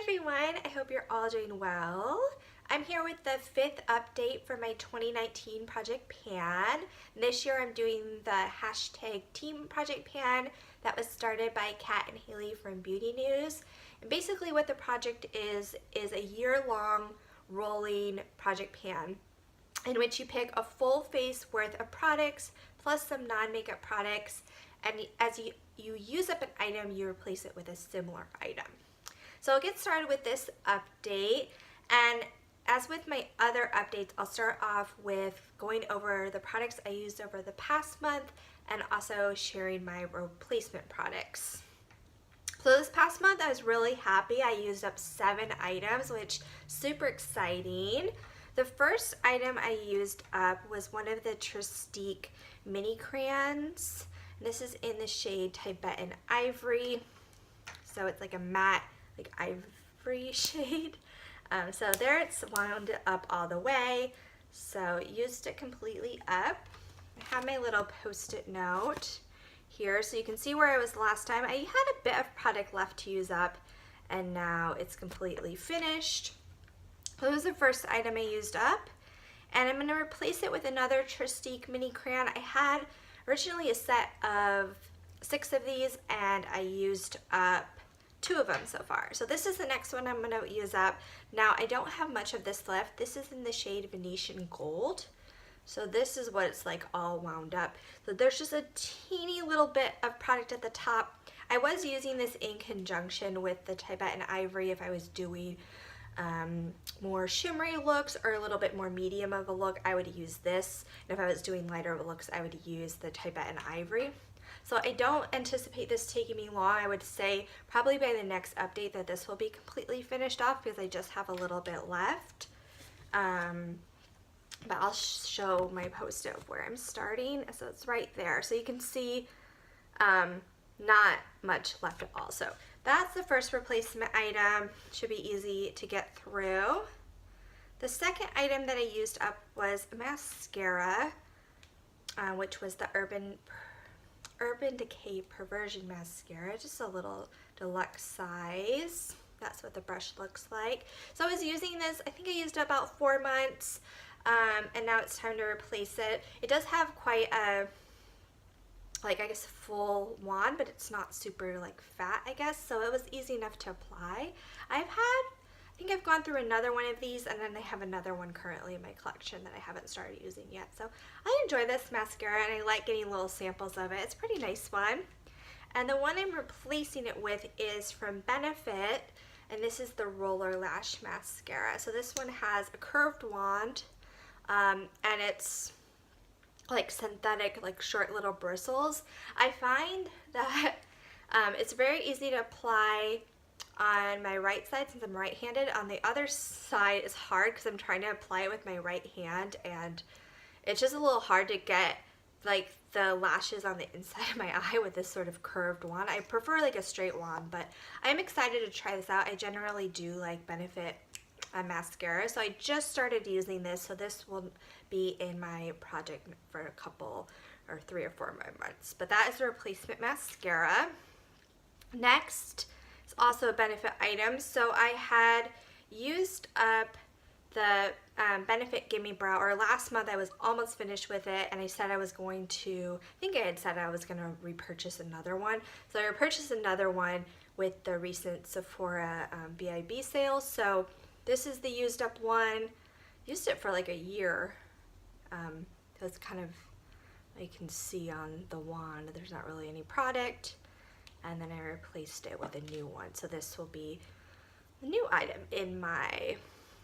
everyone, I hope you're all doing well. I'm here with the 5th update for my 2019 Project Pan. This year I'm doing the hashtag teamprojectpan that was started by Kat and Hailey from Beauty News. And basically what the project is a year-long rolling project pan in which you pick a full face worth of products plus some non-makeup products, and as you use up an item, you replace it with a similar item. So I'll get started with this update, and as with my other updates, I'll start off with going over the products I used over the past month and also sharing my replacement products. So this past month I was really happy. I used up 7 items, which super exciting. The first item I used up was one of the trèStiQue mini crayons. This is in the shade Tibetan Ivory. So it's like a matte, like ivory shade. So there it's wound up all the way. So used it completely up. I have my little post-it note here so you can see where I was last time. I had a bit of product left to use up and now it's completely finished. So this was the first item I used up, and I'm going to replace it with another trèStiQue mini crayon. I had originally a set of 6 of these and I used up 2 of them so far. So this is the next one I'm going to use up. Now I don't have much of this left. This is in the shade Venetian Gold. So this is what it's like all wound up. So there's just a teeny little bit of product at the top. I was using this in conjunction with the Tibetan Ivory if I was doing more shimmery looks or a little bit more medium of a look. I would use this, and if I was doing lighter looks I would use the Tibetan Ivory. So I don't anticipate this taking me long. I would say probably by the next update that this will be completely finished off because I just have a little bit left. But I'll show my post-it of where I'm starting. So it's right there. So you can see not much left at all. So that's the first replacement item. Should be easy to get through. The second item that I used up was mascara, which was the Urban Decay Perversion Mascara, just a little deluxe size. That's what the brush looks like. So I was using this, I think I used it about 4 months, and now it's time to replace it. It does have quite a, like, I guess full wand, but it's not super like fat, I guess, so it was easy enough to apply. I think I've gone through another one of these, and then I have another one currently in my collection that I haven't started using yet. So I enjoy this mascara and I like getting little samples of it. It's a pretty nice one. And the one I'm replacing it with is from Benefit, and this is the Roller Lash Mascara. So this one has a curved wand, and it's like synthetic, like short little bristles. I find that it's very easy to apply on my right side since I'm right-handed. On the other side is hard because I'm trying to apply it with my right hand, and it's just a little hard to get like the lashes on the inside of my eye with this sort of curved wand. I prefer like a straight wand, but I'm excited to try this out. I generally do like Benefit mascara, so I just started using this, so this will be in my project for a couple or 3 or 4 more months. But that is the replacement mascara. Next, it's also a Benefit item. So I had used up the Benefit Gimme Brow, or last month I was almost finished with it, and I said I was going to, I think I had said I was going to repurchase another one. So I repurchased another one with the recent Sephora BIB sale. So this is the used up one. Used it for like a year. That's kind of, you can see on the wand, there's not really any product. And then I replaced it with a new one. So this will be a new item in my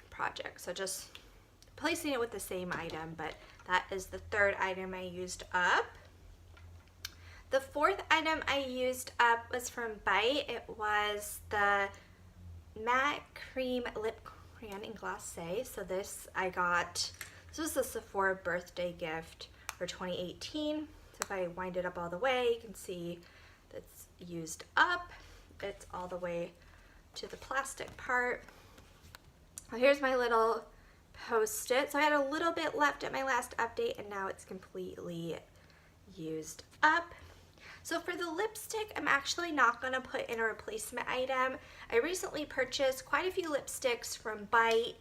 project. So just replacing it with the same item, but that is the 3rd item I used up. The 4th item I used up was from Bite. It was the Matte Cream Lip Crayon in Glacé. So this I got, this was the Sephora birthday gift for 2018. So if I wind it up all the way, you can see it's used up. It's all the way to the plastic part. Well, here's my little post-it. So I had a little bit left at my last update, and now it's completely used up. So for the lipstick, I'm actually not going to put in a replacement item. I recently purchased quite a few lipsticks from Bite,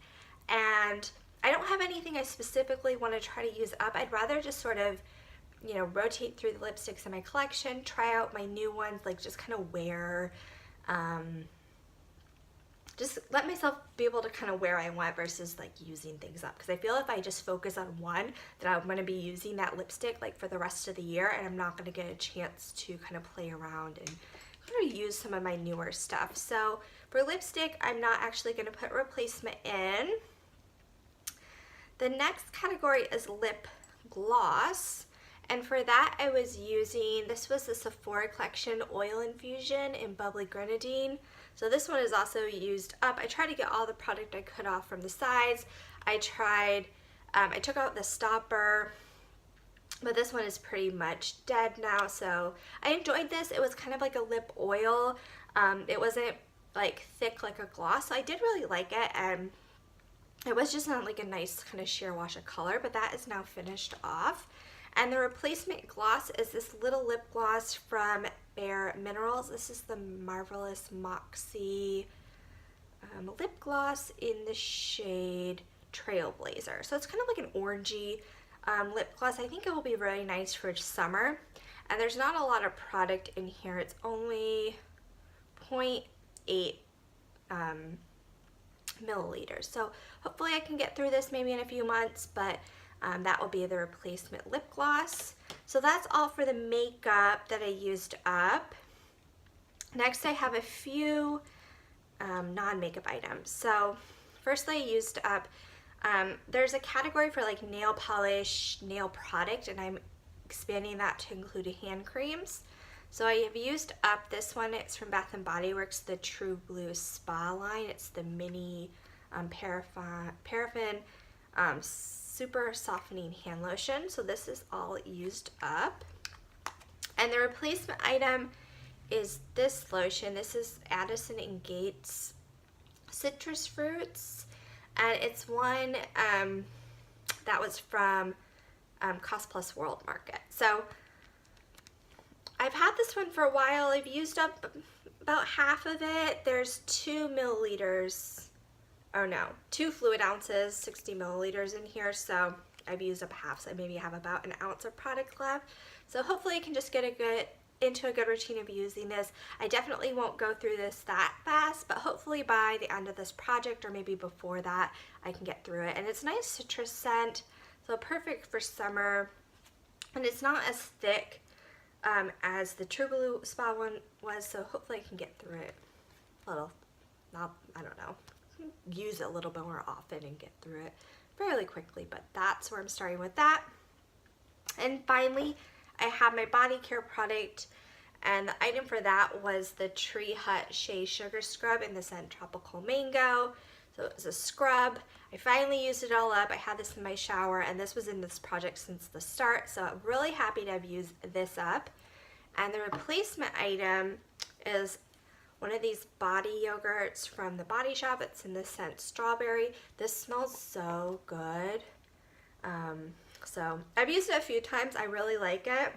and I don't have anything I specifically want to try to use up. I'd rather just sort of, you know, rotate through the lipsticks in my collection, try out my new ones, like just kind of wear, just let myself be able to kind of wear I want versus like using things up. Because I feel if I just focus on one, that I'm going to be using that lipstick like for the rest of the year, and I'm not going to get a chance to kind of play around and kind of use some of my newer stuff. So for lipstick, I'm not actually going to put replacement in. The next category is lip gloss. And for that, I was using, this was the Sephora Collection Oil Infusion in Bubbly Grenadine. So this one is also used up. I tried to get all the product I could off from the sides. I took out the stopper, but this one is pretty much dead now. So I enjoyed this. It was kind of like a lip oil. It wasn't like thick like a gloss. So I did really like it, and it was just not like a nice kind of sheer wash of color, but that is now finished off. And the replacement gloss is this little lip gloss from Bare Minerals. This is the Marvelous Moxie lip gloss in the shade Trailblazer. So it's kind of like an orangey lip gloss. I think it will be really nice for summer. And there's not a lot of product in here. It's only 0.8 milliliters. So hopefully I can get through this maybe in a few months, but that will be the replacement lip gloss. So that's all for the makeup that I used up. Next, I have a few non-makeup items. So firstly, I used up, there's a category for like nail polish, nail product, and I'm expanding that to include hand creams. So I have used up this one. It's from Bath & Body Works, the True Blue Spa line. It's the mini paraffin super softening hand lotion. So this is all used up. And the replacement item is this lotion. This is Addison & Gates Citrus Fruits, and it's one that was from Cost Plus World Market. So I've had this one for a while. I've used up about half of it. There's 2 milliliters, oh no, 2 fluid ounces, 60 milliliters in here, so I've used up half, so I maybe have about an ounce of product left. So hopefully I can just get into a good routine of using this. I definitely won't go through this that fast, but hopefully by the end of this project, or maybe before that, I can get through it. And it's a nice citrus scent, so perfect for summer, and it's not as thick as the True Blue Spa one was, so hopefully I can get through it a little, I don't know, use it a little bit more often and get through it fairly quickly, but that's where I'm starting with that. And finally, I have my body care product, and the item for that was the Tree Hut Shea Sugar Scrub in the scent Tropical Mango. So it was a scrub. I finally used it all up. I had this in my shower, and this was in this project since the start, so I'm really happy to have used this up. And the replacement item is one of these body yogurts from the Body Shop. It's in the scent Strawberry. This smells so good. So I've used it a few times. I really like it.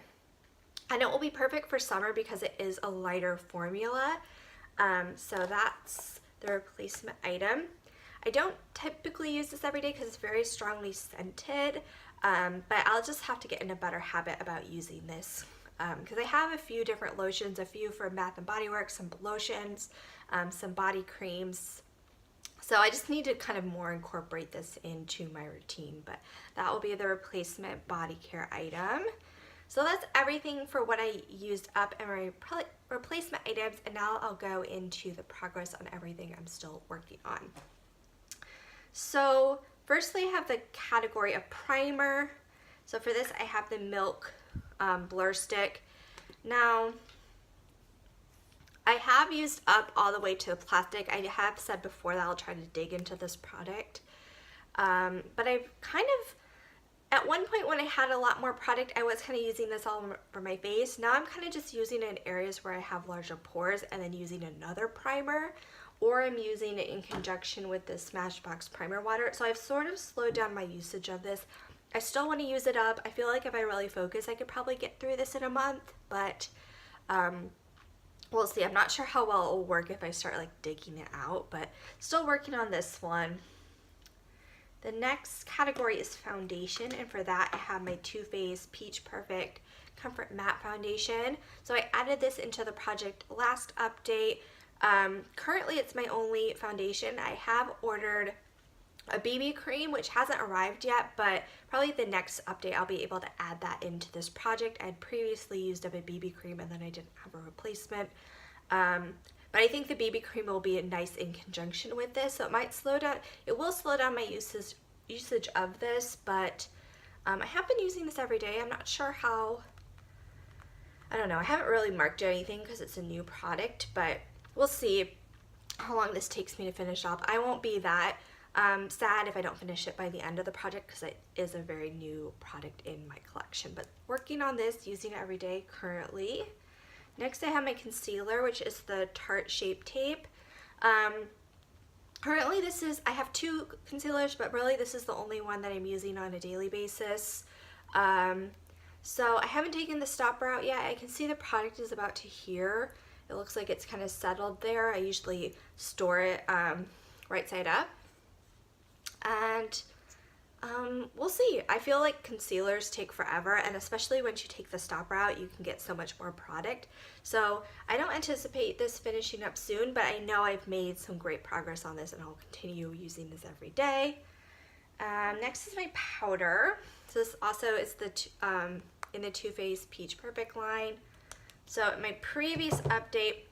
And it will be perfect for summer because it is a lighter formula. So that's the replacement item. I don't typically use this every day because it's very strongly scented, but I'll just have to get in a better habit about using this. Because I have a few different lotions, a few from Bath & Body Works, some lotions, some body creams. So I just need to kind of more incorporate this into my routine, but that will be the replacement body care item. So that's everything for what I used up and my replacement items, and now I'll go into the progress on everything I'm still working on. So firstly, I have the category of primer. So for this, I have the Milk Blur Stick. Now, I have used up all the way to the plastic. I have said before that I'll try to dig into this product. But I've kind of, at one point when I had a lot more product, I was kind of using this all for my face. Now I'm kind of just using it in areas where I have larger pores and then using another primer, or I'm using it in conjunction with the Smashbox Primer Water. So I've sort of slowed down my usage of this. I still want to use it up. I feel like if I really focus, I could probably get through this in a month, but We'll see. I'm not sure how well it will work if I start like digging it out, but still working on this one. The next category is foundation, and for that I have my Too Faced Peach Perfect Comfort Matte Foundation. So I added this into the project last update. Currently it's my only foundation. I have ordered a BB cream, which hasn't arrived yet, but probably the next update I'll be able to add that into this project. I had previously used up a BB cream and then I didn't have a replacement. But I think the BB cream will be nice in conjunction with this, so it might slow down. It will slow down my usage of this, but I have been using this every day. I'm not sure how. I don't know. I haven't really marked anything because it's a new product, but we'll see how long this takes me to finish up. I won't be that sad if I don't finish it by the end of the project because it is a very new product in my collection. But working on this, using it every day currently. Next I have my concealer, which is the Tarte Shape Tape. Currently I have two concealers, but really this is the only one that I'm using on a daily basis. So I haven't taken the stopper out yet. I can see the product is about to here. It looks like it's kind of settled there. I usually store it right side up. And we'll see. I feel like concealers take forever, and especially once you take the stopper out, you can get so much more product. So I don't anticipate this finishing up soon, but I know I've made some great progress on this and I'll continue using this every day. Next is my powder. So this also is the in the Too Faced Peach Perfect line. So in my previous update,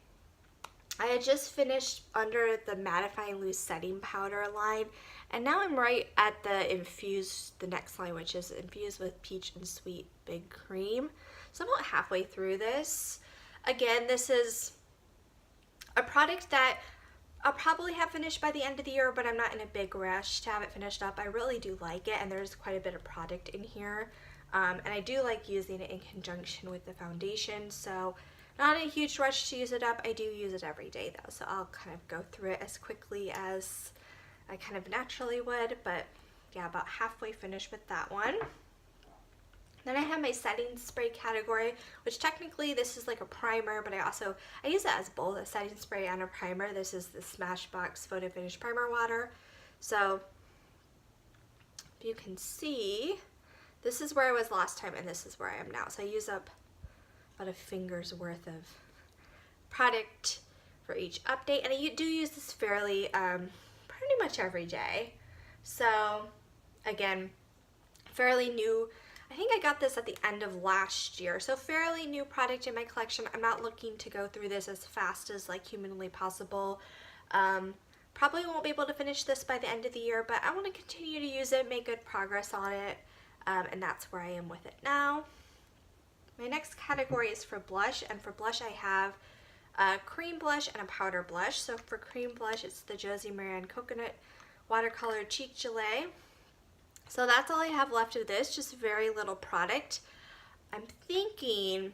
I had just finished under the mattifying loose setting powder line, and now I'm right at the next line, which is infused with peach and sweet big cream. So I'm about halfway through this. Again, this is a product that I'll probably have finished by the end of the year, but I'm not in a big rush to have it finished up. I really do like it, and there's quite a bit of product in here. And I do like using it in conjunction with the foundation, so not a huge rush to use it up. I do use it every day though, so I'll kind of go through it as quickly as I kind of naturally would, but yeah, about halfway finished with that one. Then I have my setting spray category, which technically this is like a primer, but I use it as both a setting spray and a primer. This is the Smashbox Photo Finish Primer Water. So if you can see, this is where I was last time and this is where I am now. So I use up about a finger's worth of product for each update, and I do use this fairly pretty much every day. So again, fairly new. I think I got this at the end of last year, so fairly new product in my collection. I'm not looking to go through this as fast as like humanly possible. Probably won't be able to finish this by the end of the year, but I want to continue to use it, make good progress on it, and that's where I am with it now. My next category is for blush, and for blush I have a cream blush and a powder blush. So for cream blush, it's the Josie Maran Coconut Watercolor Cheek Gelée. So that's all I have left of this, just very little product. I'm thinking,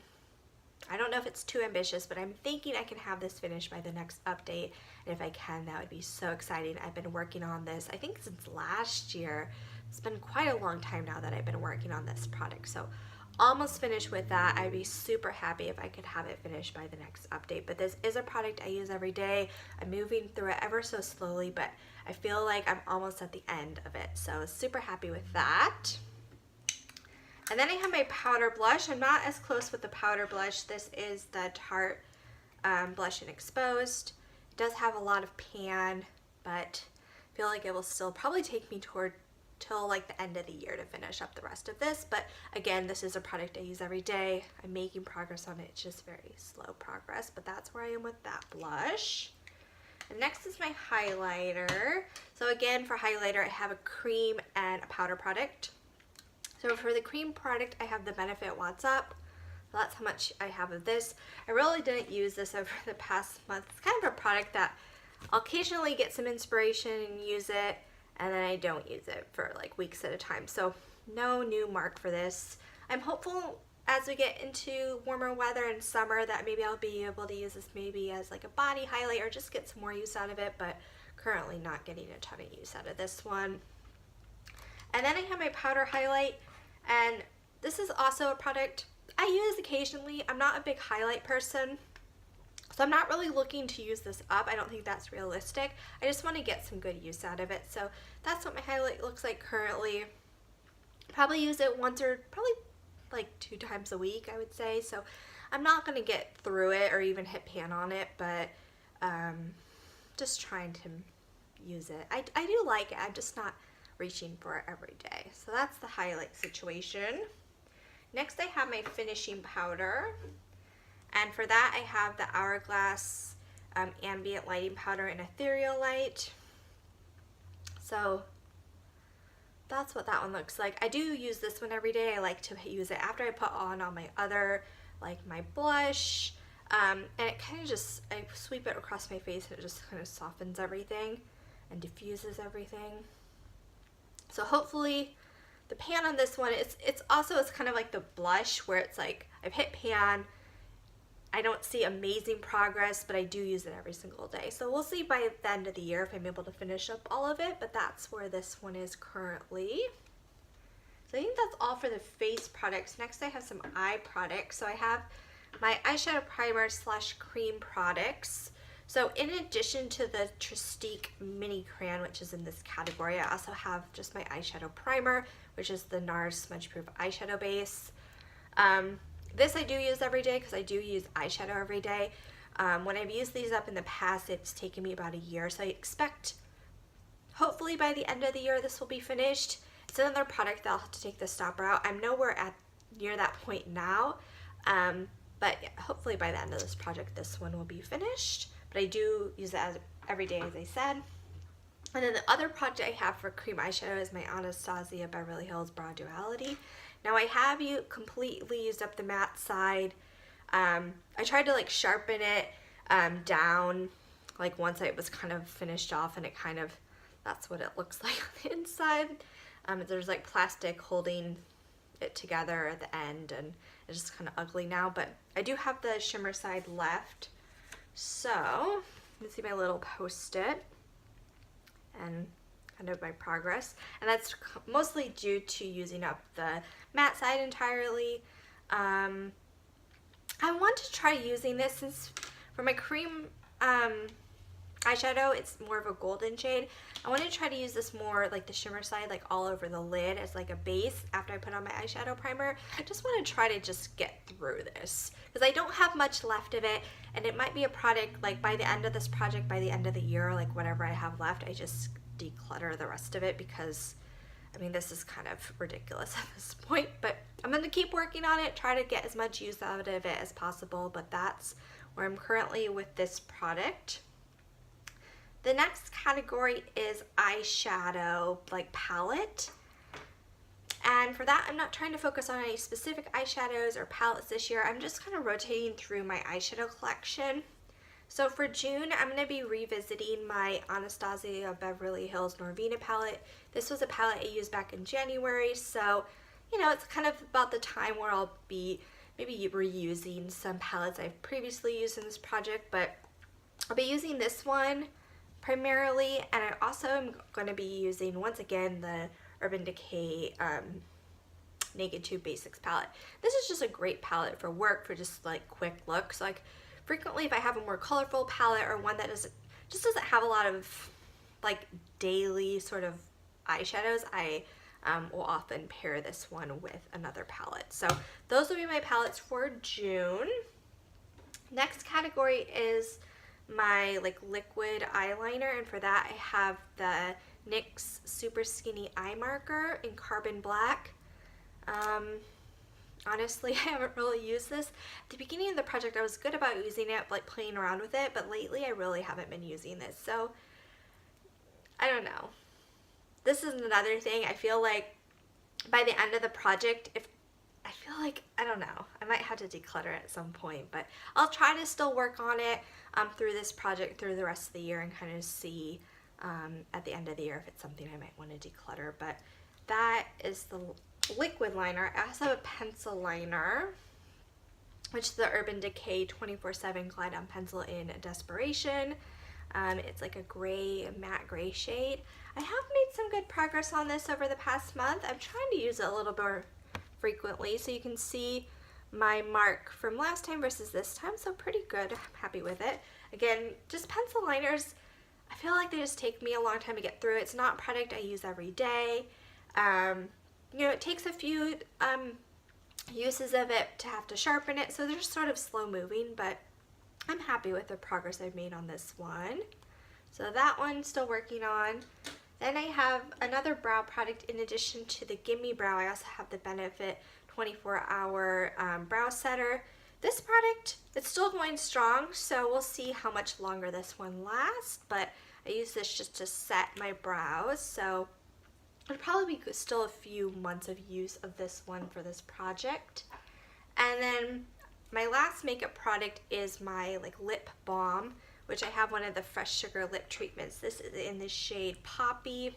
I don't know if it's too ambitious, but I'm thinking I can have this finished by the next update, and if I can, that would be so exciting. I've been working on this, I think since last year. It's been quite a long time now that I've been working on this product, so almost finished with that. I'd be super happy if I could have it finished by the next update, but this is a product I use every day. I'm moving through it ever so slowly, but I feel like I'm almost at the end of it, so super happy with that. And then I have my powder blush. I'm not as close with the powder blush. This is the Tarte Blush and Exposed. It does have a lot of pan, but I feel like it will still probably take me till like the end of the year to finish up the rest of this. But again, this is a product I use every day. I'm making progress on it. It's just very slow progress, but that's where I am with that blush. And next is my highlighter. So again, for highlighter, I have a cream and a powder product. So for the cream product, I have the Benefit What's Up. So that's how much I have of this. I really didn't use this over the past month. It's kind of a product that I'll occasionally get some inspiration and use it, and then I don't use it for like weeks at a time. So no new mark for this. I'm hopeful as we get into warmer weather and summer that maybe I'll be able to use this maybe as like a body highlight or just get some more use out of it, but currently not getting a ton of use out of this one. And then I have my powder highlight, and this is also a product I use occasionally. I'm not a big highlight person, so I'm not really looking to use this up. I don't think that's realistic. I just want to get some good use out of it. So that's what my highlight looks like currently. Probably use it once or probably like 2 times a week, I would say. So I'm not going to get through it or even hit pan on it, but just trying to use it. I do like it. I'm just not reaching for it every day. So that's the highlight situation. Next I have my finishing powder, and for that I have the Hourglass Ambient Lighting Powder in Ethereal Light. So that's what that one looks like. I do use this one every day. I like to use it after I put on all my other, like my blush, and it kind of just, I sweep it across my face and it just kind of softens everything and diffuses everything. So hopefully the pan on this one, it's kind of like the blush where it's like I've hit pan, I don't see amazing progress, but I do use it every single day. So we'll see by the end of the year if I'm able to finish up all of it, but that's where this one is currently. So I think that's all for the face products. Next I have some eye products. So I have my eyeshadow primer / cream products. So in addition to the trèStiQue mini crayon, which is in this category, I also have just my eyeshadow primer, which is the Nars smudge proof eyeshadow base. This I do use every day because I do use eyeshadow every day. When I've used these up in the past, it's taken me about a year, so I expect hopefully by the end of the year this will be finished. It's another product that I'll have to take the stopper out. I'm nowhere near that point now, but yeah, hopefully by the end of this project this one will be finished. But I do use it every day, as I said. And then the other project I have for cream eyeshadow is my Anastasia Beverly Hills Brow Duality. Now I have completely used up the matte side. I tried to like sharpen it down, like once it was kind of finished off, and it kind of, that's what it looks like on the inside. There's like plastic holding it together at the end, and it's just kind of ugly now, but I do have the shimmer side left. So you can see my little post-it and kind of my progress, and that's mostly due to using up the matte side entirely. I want to try using this, since for my cream eyeshadow it's more of a golden shade. I want to try to use this more like the shimmer side, like all over the lid as like a base after I put on my eyeshadow primer. I just want to try to just get through this because I don't have much left of it, and it might be a product like by the end of this project, by the end of the year, like whatever I have left, I just declutter the rest of it, because I mean this is kind of ridiculous at this point. But I'm going to keep working on it, try to get as much use out of it as possible, but that's where I'm currently with this product. The next category is eyeshadow, like palette. And for that, I'm not trying to focus on any specific eyeshadows or palettes this year. I'm just kind of rotating through my eyeshadow collection. So for June, I'm going to be revisiting my Anastasia Beverly Hills Nirvana palette. This was a palette I used back in January, so you know, it's kind of about the time where I'll be maybe reusing some palettes I've previously used in this project, but I'll be using this one primarily, and I also am going to be using, once again, the Urban Decay Naked 2 Basics palette. This is just a great palette for work, for just like quick looks. Like frequently if I have a more colorful palette or one that just doesn't have a lot of like daily sort of eyeshadows, I will often pair this one with another palette. So those will be my palettes for June. Next category is my like liquid eyeliner, and for that I have the NYX Super Skinny Eye Marker in Carbon Black. Honestly, I haven't really used this. At the beginning of the project I was good about using it, like playing around with it, but lately I really haven't been using this, so I don't know. This is another thing, I feel like by the end of the project, I don't know, I might have to declutter it at some point, but I'll try to still work on it through this project, through the rest of the year, and kind of see at the end of the year if it's something I might want to declutter. But that is the liquid liner. I also have a pencil liner, which is the Urban Decay 24/7 Glide On Pencil in Desperation. It's like a gray, matte gray shade. I have made some good progress on this over the past month. I'm trying to use it a little more frequently, so you can see my mark from last time versus this time, so pretty good. I'm happy with it. Again, just pencil liners, I feel like they just take me a long time to get through. It's not a product I use every day. You know, it takes a few uses of it to have to sharpen it, so they're just sort of slow moving, but I'm happy with the progress I've made on this one. So that one's still working on. Then I have another brow product in addition to the Gimme Brow. I also have the Benefit 24-hour brow setter. This product, it's still going strong, so we'll see how much longer this one lasts, but I use this just to set my brows, so it'll probably be still a few months of use of this one for this project. And then my last makeup product is my lip balm, which I have one of the Fresh Sugar lip treatments. This is in the shade Poppy.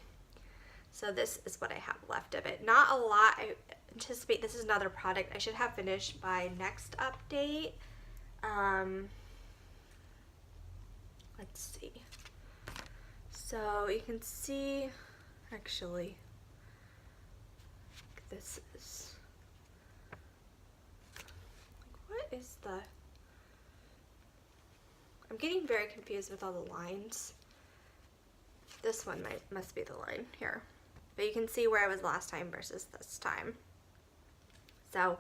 So this is what I have left of it. Not a lot. I anticipate this is another product I should have finished by next update. Let's see. So you can see, actually, this is, what is the, I'm getting very confused with all the lines. This one must be the line here. But you can see where I was last time versus this time. So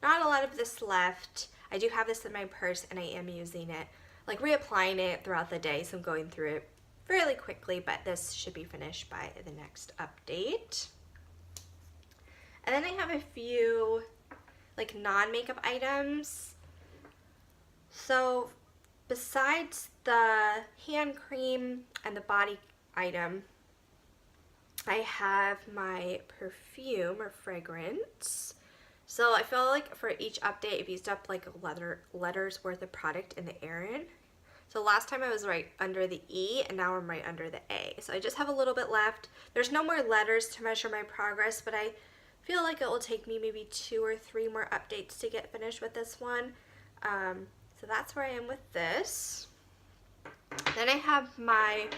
not a lot of this left. I do have this in my purse and I am using it, reapplying it throughout the day, so I'm going through it fairly quickly, but this should be finished by the next update. And then I have a few non-makeup items. So besides the hand cream and the body item, I have my perfume or fragrance. So I feel like for each update I've used up letters worth of product in the Erin. So last time I was right under the E and now I'm right under the A. So I just have a little bit left. There's no more letters to measure my progress, but I feel like it will take me maybe 2 or 3 more updates to get finished with this one. So that's where I am with this. Then I have my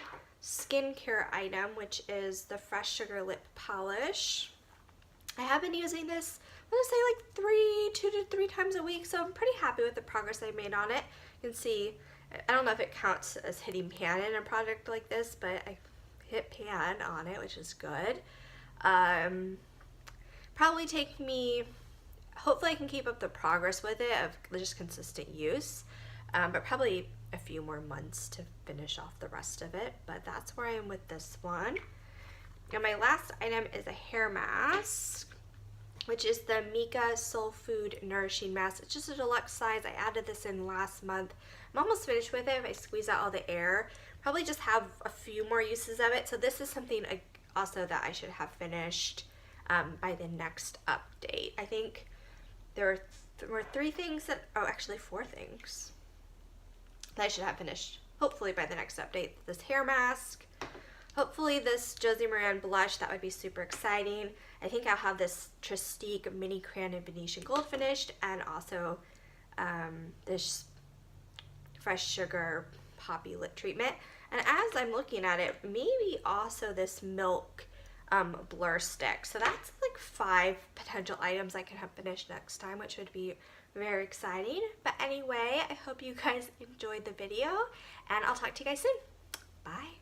skincare item, which is the Fresh Sugar Lip Polish. I have been using this, I'm gonna say 2 to 3 times a week, so I'm pretty happy with the progress I made on it. You can see, I don't know if it counts as hitting pan in a product like this, but I hit pan on it, which is good. Probably take me, hopefully I can keep up the progress with it of just consistent use, but probably a few more months to finish off the rest of it, but that's where I am with this one. And my last item is a hair mask, which is the Mika Soul Food Nourishing Mask. It's just a deluxe size. I added this in last month. I'm almost finished with it if I squeeze out all the air. Probably just have a few more uses of it. So this is something also that I should have finished by the next update. I think there were 3 things that, oh actually 4 things that I should have finished hopefully by the next update. This hair mask, hopefully this Josie Maran blush, that would be super exciting. I think I'll have this trèStiQue Mini Crayon in Venetian Gold finished, and also this Fresh Sugar Poppy Lip Treatment. And as I'm looking at it, maybe also this Milk blur stick. So that's 5 potential items I can have finished next time, which would be very exciting. But anyway, I hope you guys enjoyed the video, and I'll talk to you guys soon. Bye.